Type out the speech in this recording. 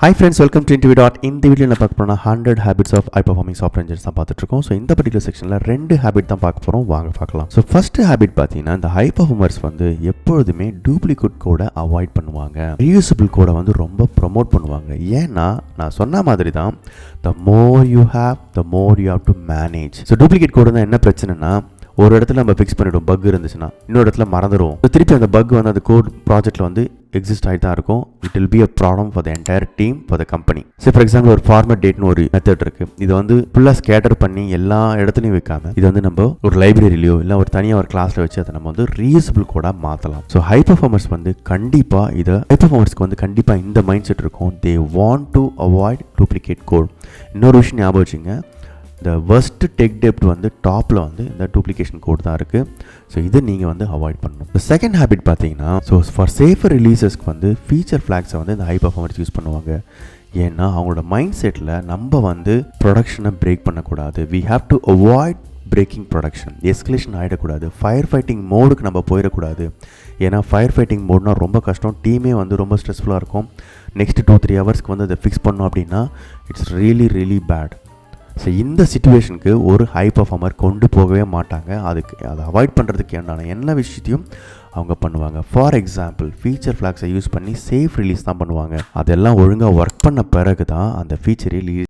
Hi friends, welcome to InterviewDOT. இந்த வீடியோவில் பார்க்க போனால் 100 habits of high performing software engineers தான் பார்த்துட்ருக்கோம். ஸோ இந்த பர்டிகுலர் செக்ஷனில் 2 ஹேபிட் தான் பார்க்க போகிறோம். வாங்க பார்க்கலாம். ஸோ ஃபர்ஸ்ட் ஹேபிட் பார்த்தீங்கன்னா, இந்த ஹை பர்ஃபார்மர்ஸ் வந்து எப்பொழுதுமே டூப்ளிகேட் கோடை அவாய்ட் பண்ணுவாங்க. ரீயூசபிள் கோடை வந்து ரொம்ப ப்ரொமோட் பண்ணுவாங்க. ஏன்னா நான் சொன்ன மாதிரி தான், the more you have to manage. So duplicate code தான் என்ன பிரச்சனைனா, ஒரு இடத்துல நம்ம ஃபிக்ஸ் பண்ணிவிடும், பக் இருந்துச்சுன்னா இன்னொரு இடத்துல மறந்துடும். திருப்பி அந்த பக் வந்து அந்த கோட் ப்ராஜெக்ட்டில் வந்து எக்ஸிஸ்ட் ஆகிட்டு தான் இருக்கும். It will be a problem for the entire team, for the company. So for example ஒரு ஃபார்மேட் டேட்னு ஒரு மெத்தட் இருக்குது. இது வந்து ஃபுல்லாக ஸ்கேட்டர் பண்ணி எல்லா இடத்துலையும் வைக்காம, இது வந்து நம்ம ஒரு லைப்ரரியிலையோ இல்லை ஒரு தனியாக ஒரு கிளாஸில் வச்சு அதை நம்ம வந்து ரீயூசபிள் கோடாக மாற்றலாம். ஸோ ஹை பர்ஃபார்மர்ஸ் வந்து கண்டிப்பாக இந்த மைண்ட் செட் இருக்கும். They want to avoid duplicate code. இன்னொரு விஷயம் ஞாபகம் வச்சுங்க, இந்த வர்ஸ்ட் டெக் டெப்ட் வந்து டாப்பில் வந்து இந்த டூப்ளிகேஷன் கோட் தான் இருக்குது. ஸோ இதை நீங்கள் வந்து அவாய்ட் பண்ணணும். இந்த செகண்ட் ஹேபிட் பார்த்தீங்கன்னா, ஸோ ஃபார் சேஃபர் ரிலீசஸ்க்கு வந்து ஃபீச்சர் ஃப்ளாக்ஸை வந்து இந்த ஹை பர்ஃபார்மன்ஸ் யூஸ் பண்ணுவாங்க. ஏன்னா அவங்களோட மைண்ட் செட்டில் நம்ம வந்து ப்ரொடக்ஷனை பிரேக் பண்ணக்கூடாது. We have to avoid breaking production. Escalation ஆகிடக்கூடாது. ஃபயர் ஃபைட்டிங் மோடுக்கு நம்ம போயிடக்கூடாது. ஏன்னா ஃபயர் ஃபைட்டிங் மோட்னால் ரொம்ப கஷ்டம். டீமே வந்து ரொம்ப ஸ்ட்ரெஸ்ஃபுல்லாக இருக்கும். நெக்ஸ்ட் 2-3 ஹவர்ஸ்க்கு வந்து அதை ஃபிக்ஸ் பண்ணோம் அப்படின்னா இட்ஸ் ரியலி பேட். ஸோ இந்த சிச்சுவேஷனுக்கு ஒரு ஹை பர்ஃபார்மர் கொண்டு போகவே மாட்டாங்க. அதை அவாய்ட் பண்ணுறதுக்கு என்ன விஷயத்தையும் அவங்க பண்ணுவாங்க. ஃபார் எக்ஸாம்பிள், ஃபீச்சர் ஃப்ளாக்ஸை யூஸ் பண்ணி சேஃப் ரிலீஸ் தான் பண்ணுவாங்க. அதெல்லாம் ஒழுங்காக ஒர்க் பண்ண பிறகு தான் அந்த ஃபீச்சரே